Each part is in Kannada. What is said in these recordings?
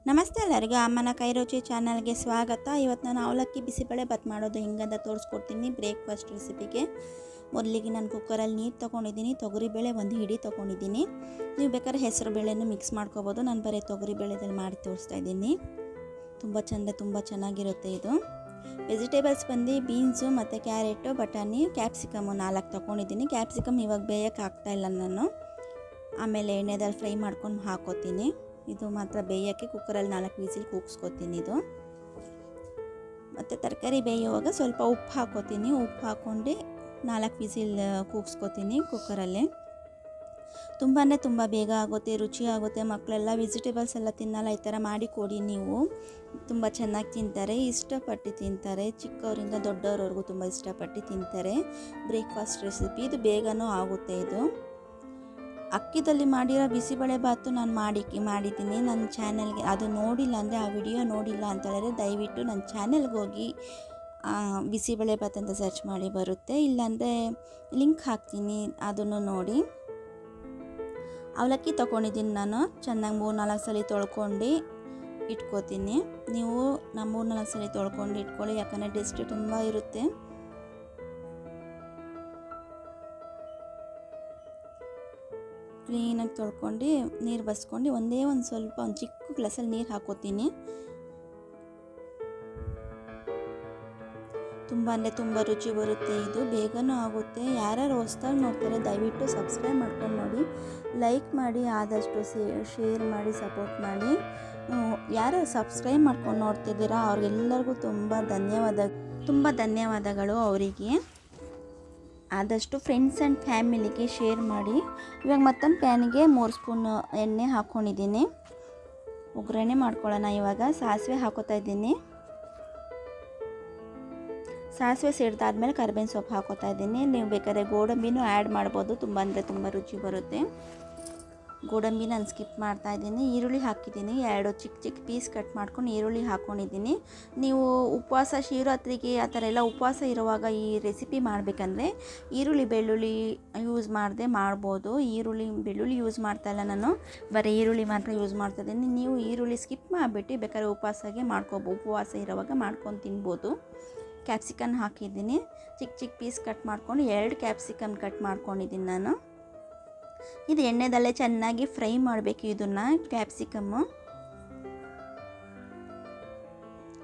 ನಮಸ್ತೆ ಎಲ್ಲರಿಗೂ ಅಮ್ಮನ ಕೈ ರುಚಿ ಚಾನಲ್ಗೆ ಸ್ವಾಗತ. ಇವತ್ತು ನಾನು ಅವಲಕ್ಕಿ ಬಿಸಿಬೇಳೆ ಬಾತ್ ಮಾಡೋದು ಹೆಂಗಂತ ತೋರಿಸ್ಕೊಡ್ತೀನಿ. ಬ್ರೇಕ್ಫಾಸ್ಟ್ ರೆಸಿಪಿಗೆ ಮೊದಲಿಗೆ ನಾನು ಕುಕ್ಕರಲ್ಲಿ ನೀರು ತೊಗೊಂಡಿದ್ದೀನಿ. ತೊಗರಿಬೇಳೆ ಒಂದು ಹಿಡಿ ತೊಗೊಂಡಿದ್ದೀನಿ. ನೀವು ಬೇಕಾದ್ರೆ ಹೆಸರು ಬೇಳೆನೂ ಮಿಕ್ಸ್ ಮಾಡ್ಕೋಬೋದು. ನಾನು ಬರೀ ತೊಗರಿಬೇಳೆದಲ್ಲಿ ಮಾಡಿ ತೋರಿಸ್ತಾ ಇದ್ದೀನಿ. ತುಂಬ ಚೆನ್ನಾಗಿರುತ್ತೆ ಇದು. ವೆಜಿಟೇಬಲ್ಸ್ ಬಂದು ಬೀನ್ಸು ಮತ್ತು ಕ್ಯಾರೆಟು, ಬಟಾಣಿ, ಕ್ಯಾಪ್ಸಿಕಮ್ಮು 4 ತೊಗೊಂಡಿದ್ದೀನಿ. ಕ್ಯಾಪ್ಸಿಕಮ್ ಇವಾಗ ಬೇಯಕ್ಕೆ ಆಗ್ತಾಯಿಲ್ಲ ನಾನು. ಆಮೇಲೆ ಎಣ್ಣೆದಲ್ಲಿ ಫ್ರೈ ಮಾಡ್ಕೊಂಡು ಹಾಕೋತೀನಿ. ಇದು ಮಾತ್ರ ಬೇಯೋಕ್ಕೆ ಕುಕ್ಕರಲ್ಲಿ 4 ವಿಸಿಲ್ ಕೂಗಿಸ್ಕೊತೀನಿ ಇದು. ಮತ್ತು ತರಕಾರಿ ಬೇಯುವಾಗ ಸ್ವಲ್ಪ ಉಪ್ಪು ಹಾಕೋತೀನಿ. ಉಪ್ಪು ಹಾಕ್ಕೊಂಡು 4 ವಿಸಿಲ್ ಕೂಗಿಸ್ಕೊತೀನಿ ಕುಕ್ಕರಲ್ಲಿ. ತುಂಬ ಬೇಗ ಆಗುತ್ತೆ, ರುಚಿ ಆಗುತ್ತೆ. ಮಕ್ಕಳೆಲ್ಲ ವೆಜಿಟೇಬಲ್ಸ್ ಎಲ್ಲ ತಿನ್ನಲ್ಲ, ಈ ಥರ ಮಾಡಿ ಕೊಡಿ ನೀವು. ತುಂಬ ಚೆನ್ನಾಗಿ ತಿಂತಾರೆ, ಇಷ್ಟಪಟ್ಟು ತಿಂತಾರೆ. ಚಿಕ್ಕವರಿಂದ ದೊಡ್ಡವರವರೆಗೂ ತುಂಬ ಇಷ್ಟಪಟ್ಟು ತಿಂತಾರೆ. ಬ್ರೇಕ್ಫಾಸ್ಟ್ ರೆಸಿಪಿ ಇದು, ಬೇಗನೂ ಆಗುತ್ತೆ ಇದು. ಅಕ್ಕಿದಲ್ಲಿ ಮಾಡಿರೋ ಬಿಸಿಬೇಳೆ ಬಾತು ನಾನು ಮಾಡಿದ್ದೀನಿ ನನ್ನ ಚಾನೆಲ್ಗೆ. ಅದು ನೋಡಿಲ್ಲ ಅಂದರೆ, ಆ ವಿಡಿಯೋ ನೋಡಿಲ್ಲ ಅಂತ ಹೇಳಿದ್ರೆ ದಯವಿಟ್ಟು ನನ್ನ ಚಾನೆಲ್ಗೆ ಹೋಗಿ ಬಿಸಿಬೇಳೆ ಬಾತ್ ಅಂತ ಸರ್ಚ್ ಮಾಡಿ ಬರುತ್ತೆ. ಇಲ್ಲಾಂದರೆ ಲಿಂಕ್ ಹಾಕ್ತೀನಿ, ಅದನ್ನು ನೋಡಿ. ಅವಲಕ್ಕಿ ತೊಗೊಂಡಿದ್ದೀನಿ ನಾನು. ಚೆನ್ನಾಗಿ 3-4 ಸಲ ತೊಳ್ಕೊಂಡು ಇಟ್ಕೋತೀನಿ. ನೀವು 3-4 ಸಲ ತೊಳ್ಕೊಂಡು ಇಟ್ಕೊಳ್ಳಿ, ಯಾಕಂದರೆ ಡಸ್ಟ್ ತುಂಬ ಇರುತ್ತೆ. ಕ್ಲೀನಾಗಿ ತೊಳ್ಕೊಂಡು ನೀರು ಬಸ್ಕೊಂಡು ಒಂದು ಚಿಕ್ಕ ಗ್ಲಾಸಲ್ಲಿ ನೀರು ಹಾಕೋತೀನಿ. ತುಂಬ ರುಚಿ ಬರುತ್ತೆ ಇದು, ಬೇಗನೂ ಆಗುತ್ತೆ. ಯಾರ್ಯಾರು ಹೊಸ್ದಾಗಿ ನೋಡ್ತಾರೆ ದಯವಿಟ್ಟು ಸಬ್ಸ್ಕ್ರೈಬ್ ಮಾಡ್ಕೊಂಡು ನೋಡಿ, ಲೈಕ್ ಮಾಡಿ, ಆದಷ್ಟು ಶೇರ್ ಮಾಡಿ, ಸಪೋರ್ಟ್ ಮಾಡಿ. ಯಾರು ಸಬ್ಸ್ಕ್ರೈಬ್ ಮಾಡ್ಕೊಂಡು ನೋಡ್ತಿದ್ದೀರಾ ಅವ್ರಿಗೆಲ್ಲರಿಗೂ ತುಂಬ ಧನ್ಯವಾದಗಳು ಅವರಿಗೆ. ಆದಷ್ಟು ಫ್ರೆಂಡ್ಸ್ ಆ್ಯಂಡ್ ಫ್ಯಾಮಿಲಿಗೆ ಶೇರ್ ಮಾಡಿ. ಇವಾಗ ಮತ್ತೊಂದು ಪ್ಯಾನಿಗೆ 3 ಸ್ಪೂನ್ ಎಣ್ಣೆ ಹಾಕ್ಕೊಂಡಿದ್ದೀನಿ. ಒಗ್ಗರಣೆ ಮಾಡ್ಕೊಳ್ಳೋಣ. ಇವಾಗ ಸಾಸಿವೆ ಹಾಕೋತಾ ಇದ್ದೀನಿ. ಸಾಸಿವೆ ಸಿಡ್ದಾದ್ಮೇಲೆ ಕರಿಬೇವಿನ ಸೊಪ್ಪು ಹಾಕೋತಾ ಇದ್ದೀನಿ. ನೀವು ಬೇಕಾದ್ರೆ ಗೋಡಂಬಿನೂ ಆ್ಯಡ್ ಮಾಡ್ಬೋದು, ತುಂಬ ರುಚಿ ಬರುತ್ತೆ. ಗೋಡಂಬಿ ನಾನು ಸ್ಕಿಪ್ ಮಾಡ್ತಾ ಇದ್ದೀನಿ. ಈರುಳ್ಳಿ ಹಾಕಿದ್ದೀನಿ, 2 ಚಿಕ್ಕ ಪೀಸ್ ಕಟ್ ಮಾಡ್ಕೊಂಡು ಈರುಳ್ಳಿ ಹಾಕ್ಕೊಂಡಿದ್ದೀನಿ. ನೀವು ಉಪವಾಸ, ಶಿವರಾತ್ರಿಗೆ ಆ ಥರ ಎಲ್ಲ ಉಪವಾಸ ಇರುವಾಗ ಈ ರೆಸಿಪಿ ಮಾಡಬೇಕಂದ್ರೆ ಈರುಳ್ಳಿ ಬೆಳ್ಳುಳ್ಳಿ ಯೂಸ್ ಮಾಡದೆ ಮಾಡ್ಬೋದು. ಬೆಳ್ಳುಳ್ಳಿ ಯೂಸ್ ಮಾಡ್ತಾಯಿಲ್ಲ ನಾನು, ಬರೀ ಈರುಳ್ಳಿ ಮಾತ್ರ ಯೂಸ್ ಮಾಡ್ತಾಯಿದ್ದೀನಿ. ನೀವು ಈರುಳ್ಳಿ ಸ್ಕಿಪ್ ಮಾಡಿಬಿಟ್ಟು ಬೇಕಾದ್ರೆ ಉಪವಾಸ ಇರುವಾಗ ಮಾಡ್ಕೊಂಡು ತಿನ್ಬೋದು. ಕ್ಯಾಪ್ಸಿಕಮ್ ಹಾಕಿದ್ದೀನಿ, ಚಿಕ್ಕ ಪೀಸ್ ಕಟ್ ಮಾಡ್ಕೊಂಡು 2 ಕ್ಯಾಪ್ಸಿಕಮ್ ಕಟ್ ಮಾಡ್ಕೊಂಡಿದ್ದೀನಿ ನಾನು. ಇದು ಎಣ್ಣೆದಲ್ಲೇ ಚೆನ್ನಾಗಿ ಫ್ರೈ ಮಾಡಬೇಕು ಇದನ್ನು. ಕ್ಯಾಪ್ಸಿಕಮ್ಮು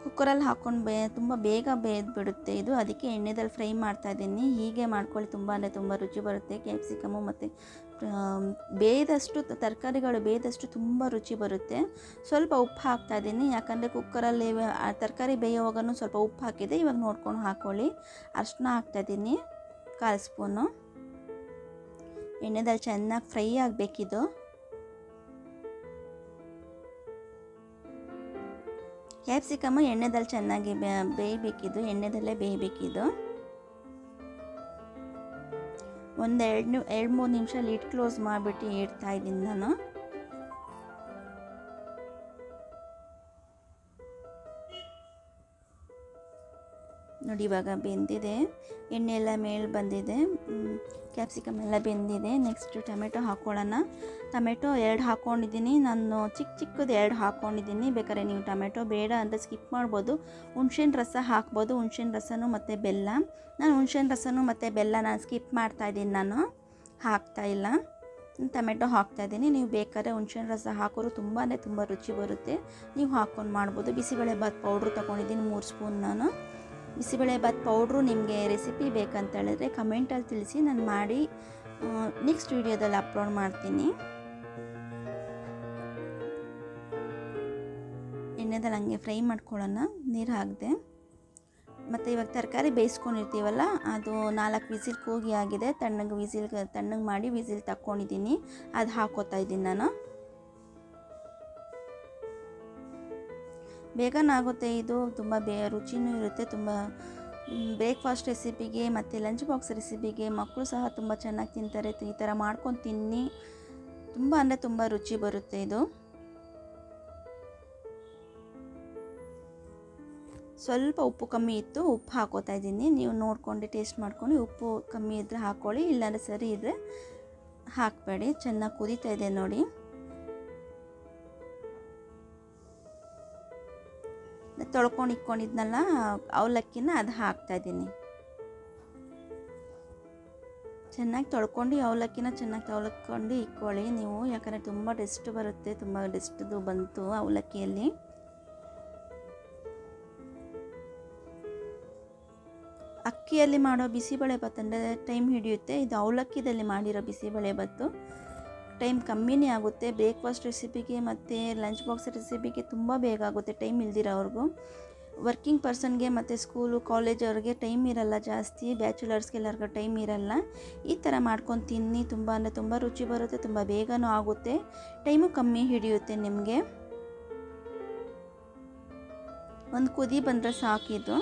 ಕುಕ್ಕರಲ್ಲಿ ಹಾಕ್ಕೊಂಡು ತುಂಬ ಬೇಗ ಬೇಯ್ದುಬಿಡುತ್ತೆ ಇದು, ಅದಕ್ಕೆ ಎಣ್ಣೆದಲ್ಲಿ ಫ್ರೈ ಮಾಡ್ತಾ ಇದ್ದೀನಿ. ಹೀಗೆ ಮಾಡ್ಕೊಳ್ಳಿ, ತುಂಬ ರುಚಿ ಬರುತ್ತೆ. ಕ್ಯಾಪ್ಸಿಕಮ್ಮು ಮತ್ತು ತರಕಾರಿಗಳು ಬೇಯ್ದಷ್ಟು ತುಂಬ ರುಚಿ ಬರುತ್ತೆ. ಸ್ವಲ್ಪ ಉಪ್ಪು ಹಾಕ್ತಾ ಇದ್ದೀನಿ, ಯಾಕಂದರೆ ಕುಕ್ಕರಲ್ಲಿ ತರಕಾರಿ ಬೇಯೋವಾಗೂ ಸ್ವಲ್ಪ ಉಪ್ಪು ಹಾಕಿದೆ. ಇವಾಗ ನೋಡ್ಕೊಂಡು ಹಾಕ್ಕೊಳ್ಳಿ. ಅರಿಶಿನ ಹಾಕ್ತಾಯಿದ್ದೀನಿ 1/4 ಸ್ಪೂನು. ಎಣ್ಣೆದಲ್ಲಿ ಚೆನ್ನಾಗಿ ಫ್ರೈ ಆಗಬೇಕಿದು. ಕ್ಯಾಪ್ಸಿಕಮ್ಮು ಎಣ್ಣೆದಲ್ಲಿ ಚೆನ್ನಾಗಿ ಬೇಯಬೇಕಿದು, ಎಣ್ಣೆದಲ್ಲೇ ಬೇಯಬೇಕಿದು. ಒಂದು 2-3 ನಿಮಿಷ ಲಿಡ್ ಕ್ಲೋಸ್ ಮಾಡಿಬಿಟ್ಟು ಇಡ್ತಾ ಇದ್ದೀನಿ ನಾನು. ನೋಡಿ ಇವಾಗ ಬೆಂದಿದೆ, ಎಣ್ಣೆ ಎಲ್ಲ ಮೇಲೆ ಬಂದಿದೆ, ಕ್ಯಾಪ್ಸಿಕಮ್ ಎಲ್ಲ ಬೆಂದಿದೆ. ನೆಕ್ಸ್ಟ್ ಟೊಮೆಟೊ ಹಾಕ್ಕೊಳ್ಳೋಣ. ಟೊಮೆಟೊ 2 ಹಾಕ್ಕೊಂಡಿದ್ದೀನಿ ನಾನು, ಚಿಕ್ಕದು 2 ಹಾಕ್ಕೊಂಡಿದ್ದೀನಿ. ಬೇಕಾದ್ರೆ ನೀವು ಟೊಮೆಟೊ ಬೇಡ ಅಂದರೆ ಸ್ಕಿಪ್ ಮಾಡ್ಬೋದು. ಹುಣ್ಸೆಹಣ್ಣು ರಸ ಹಾಕ್ಬೋದು, ಹುಣ್ಸೆಹಣ್ಣು ರಸನೂ ಮತ್ತು ಬೆಲ್ಲ. ನಾನು ಹುಣ್ಸೆಹಣ್ಣು ರಸನೂ ಮತ್ತು ಬೆಲ್ಲ ಸ್ಕಿಪ್ ಮಾಡ್ತಾಯಿದ್ದೀನಿ, ನಾನು ಹಾಕ್ತಾಯಿಲ್ಲ. ಟೊಮೆಟೊ ಹಾಕ್ತಾಯಿದ್ದೀನಿ. ನೀವು ಬೇಕಾದ್ರೆ ಹುಣ್ಸೆಹಣ್ಣು ರಸ ಹಾಕೋರು ತುಂಬ ರುಚಿ ಬರುತ್ತೆ, ನೀವು ಹಾಕ್ಕೊಂಡು ಮಾಡ್ಬೋದು. ಬಿಸಿಬೇಳೆ ಬಾತ್ ಪೌಡ್ರು ತೊಗೊಂಡಿದ್ದೀನಿ 3 ಸ್ಪೂನ್ ನಾನು. ಬಿಸಿಬೇಳೆ ಬಾತ್ ಪೌಡ್ರು ನಿಮಗೆ ರೆಸಿಪಿ ಬೇಕಂತ ಹೇಳಿದ್ರೆ ಕಮೆಂಟಲ್ಲಿ ತಿಳಿಸಿ, ನಾನು ಮಾಡಿ ನೆಕ್ಸ್ಟ್ ವಿಡಿಯೋದಲ್ಲಿ ಅಪ್ಲೋಡ್ ಮಾಡ್ತೀನಿ. ಎಣ್ಣೆದಲ್ಲಿ ಹಂಗೆ ಫ್ರೈ ಮಾಡ್ಕೊಳ್ಳೋಣ, ನೀರು ಹಾಕಿದೆ. ಮತ್ತು ಇವಾಗ ತರಕಾರಿ ಬೇಯಿಸ್ಕೊಂಡಿರ್ತೀವಲ್ಲ, ಅದು 4 ವಿಸಿಲ್ ಕೂಗಿ ಆಗಿದೆ. ತಣ್ಣಗೆ ಮಾಡಿ ವಿಸಿಲ್ ತಕ್ಕೊಂಡಿದ್ದೀನಿ, ಅದು ಹಾಕೋತಾ ಇದ್ದೀನಿ ನಾನು. ಬೇಗನಾಗುತ್ತೆ ಇದು, ತುಂಬ ರುಚಿನೂ ಇರುತ್ತೆ. ತುಂಬ ಬ್ರೇಕ್ಫಾಸ್ಟ್ ರೆಸಿಪಿಗೆ ಮತ್ತು ಲಂಚ್ ಬಾಕ್ಸ್ ರೆಸಿಪಿಗೆ ಮಕ್ಕಳು ಸಹ ತುಂಬ ಚೆನ್ನಾಗಿ ತಿಂತಾರೆ. ಈ ಥರ ಮಾಡ್ಕೊಂಡು ತಿನ್ನಿ, ತುಂಬ ರುಚಿ ಬರುತ್ತೆ ಇದು. ಸ್ವಲ್ಪ ಉಪ್ಪು ಕಮ್ಮಿ ಇತ್ತು, ಉಪ್ಪು ಹಾಕೋತಾ ಇದ್ದೀನಿ. ನೀವು ನೋಡ್ಕೊಂಡು ಟೇಸ್ಟ್ ಮಾಡ್ಕೊಂಡು ಉಪ್ಪು ಕಮ್ಮಿ ಇದ್ದರೆ ಹಾಕ್ಕೊಳ್ಳಿ, ಇಲ್ಲಾಂದರೆ ಸರಿ ಇದ್ದರೆ ಹಾಕಬೇಡಿ. ಚೆನ್ನಾಗಿ ಕುದೀತಾ ಇದೆ ನೋಡಿ. ತೊಳ್ಕೊಂಡು ಇಟ್ಕೊಂಡಿದ್ನಲ್ಲ ಅವಲಕ್ಕಿನ ಅದು ಹಾಕ್ತಾಯಿದ್ದೀನಿ. ಚೆನ್ನಾಗಿ ತೊಳ್ಕೊಂಡು ಅವಲಕ್ಕಿನ ಚೆನ್ನಾಗಿ ತೊಳ್ಕೊಂಡು ಇಟ್ಕೊಳ್ಳಿ ನೀವು, ಯಾಕಂದರೆ ತುಂಬ ಡಸ್ಟ್ ಬರುತ್ತೆ, ತುಂಬ ಡಸ್ಟ್ದು ಬಂತು ಅವಲಕ್ಕಿಯಲ್ಲಿ. ಅಕ್ಕಿಯಲ್ಲಿ ಮಾಡೋ ಬಿಸಿಬೇಳೆಭಾತ್ ಅಂದರೆ ಟೈಮ್ ಹಿಡಿಯುತ್ತೆ, ಇದು ಅವಲಕ್ಕಿದಲ್ಲಿ ಮಾಡಿರೋ ಬಿಸಿಬೇಳೆಭಾತು ಟೈಮ್ ಕಮ್ಮಿನೇ ಆಗುತ್ತೆ. ಬ್ರೇಕ್ಫಾಸ್ಟ್ ರೆಸಿಪಿಗೆ ಮತ್ತು ಲಂಚ್ ಬಾಕ್ಸ್ ರೆಸಿಪಿಗೆ ತುಂಬ ಬೇಗ ಆಗುತ್ತೆ, ಟೈಮ್ ಇಲ್ದಿರೋವ್ರಿಗೂ. ವರ್ಕಿಂಗ್ ಪರ್ಸನ್ಗೆ ಮತ್ತು ಸ್ಕೂಲು ಕಾಲೇಜ್ ಅವ್ರಿಗೆ ಟೈಮ್ ಇರಲ್ಲ ಜಾಸ್ತಿ, ಬ್ಯಾಚುಲರ್ಸ್ಗೆಲ್ಲರಿಗೂ ಟೈಮ್ ಇರಲ್ಲ. ಈ ಥರ ಮಾಡ್ಕೊಂಡು ತಿನ್ನಿ, ತುಂಬ ಅಂದರೆ ತುಂಬ ರುಚಿ ಬರುತ್ತೆ, ತುಂಬ ಬೇಗನೂ ಆಗುತ್ತೆ, ಟೈಮು ಕಮ್ಮಿ ಹಿಡಿಯುತ್ತೆ ನಿಮಗೆ. ಒಂದು ಕುದಿ ಬಂದರೆ ಸಾಕಿದು.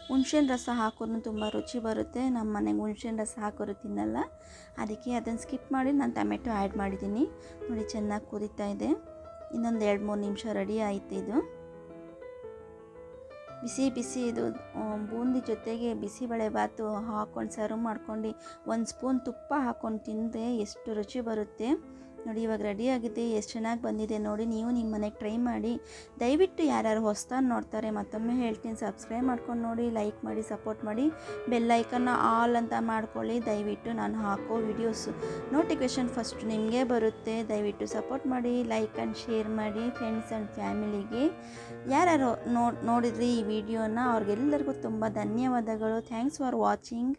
ಹುಣ್ಸೆಹಣ್ಣು ರಸ ಹಾಕೋರು ತುಂಬ ರುಚಿ ಬರುತ್ತೆ. ನಮ್ಮ ಮನೆಗೆ ಹುಣ್ಸೆಹಣ್ಣು ರಸ ಹಾಕೋರು ತಿನ್ನಲ್ಲ, ಅದಕ್ಕೆ ಅದನ್ನು ಸ್ಕಿಪ್ ಮಾಡಿ ನಾನು ಟೊಮೆಟೊ ಆ್ಯಡ್ ಮಾಡಿದ್ದೀನಿ. ನೋಡಿ ಚೆನ್ನಾಗಿ ಕುದೀತಾ ಇದೆ. ಇನ್ನೊಂದು 2-3 ನಿಮಿಷ ರೆಡಿ ಆಯಿತು ಇದು. ಬಿಸಿ ಬಿಸಿ ಇದು ಬೂಂದಿ ಜೊತೆಗೆ ಬಿಸಿಬೇಳೆಭಾತು ಹಾಕ್ಕೊಂಡು ಸರ್ವ್ ಮಾಡ್ಕೊಂಡು 1 ಸ್ಪೂನ್ ತುಪ್ಪ ಹಾಕ್ಕೊಂಡು ತಿಂದರೆ ಎಷ್ಟು ರುಚಿ ಬರುತ್ತೆ ನೋಡಿ. ಇವಾಗ ರೆಡಿಯಾಗಿದೆ, ಎಷ್ಟು ಚೆನ್ನಾಗಿ ಬಂದಿದೆ ನೋಡಿ. ನೀವು ನಿಮ್ಮ ಮನೆಗೆ ಟ್ರೈ ಮಾಡಿ. ದಯವಿಟ್ಟು ಯಾರ್ಯಾರು ಹೊಸ್ದಾಗಿ ನೋಡ್ತಾರೆ ಮತ್ತೊಮ್ಮೆ ಹೇಳ್ತೀನಿ, ಸಬ್ಸ್ಕ್ರೈಬ್ ಮಾಡ್ಕೊಂಡು ನೋಡಿ, ಲೈಕ್ ಮಾಡಿ, ಸಪೋರ್ಟ್ ಮಾಡಿ, ಬೆಲ್ ಐಕನ್ನ ಆಲ್ ಅಂತ ಮಾಡ್ಕೊಳ್ಳಿ. ದಯವಿಟ್ಟು ನಾನು ಹಾಕೋ ವಿಡಿಯೋಸು ನೋಟಿಫಿಕೇಷನ್ ಫಸ್ಟ್ ನಿಮಗೆ ಬರುತ್ತೆ. ದಯವಿಟ್ಟು ಸಪೋರ್ಟ್ ಮಾಡಿ, ಲೈಕ್ ಆ್ಯಂಡ್ ಶೇರ್ ಮಾಡಿ ಫ್ರೆಂಡ್ಸ್ ಆ್ಯಂಡ್ ಫ್ಯಾಮಿಲಿಗೆ. ಯಾರ್ಯಾರು ನೋಡಿದ್ರಿ ಈ ವಿಡಿಯೋನ ಅವ್ರಿಗೆಲ್ಲರಿಗೂ ತುಂಬ ಧನ್ಯವಾದಗಳು. Thanks for watching.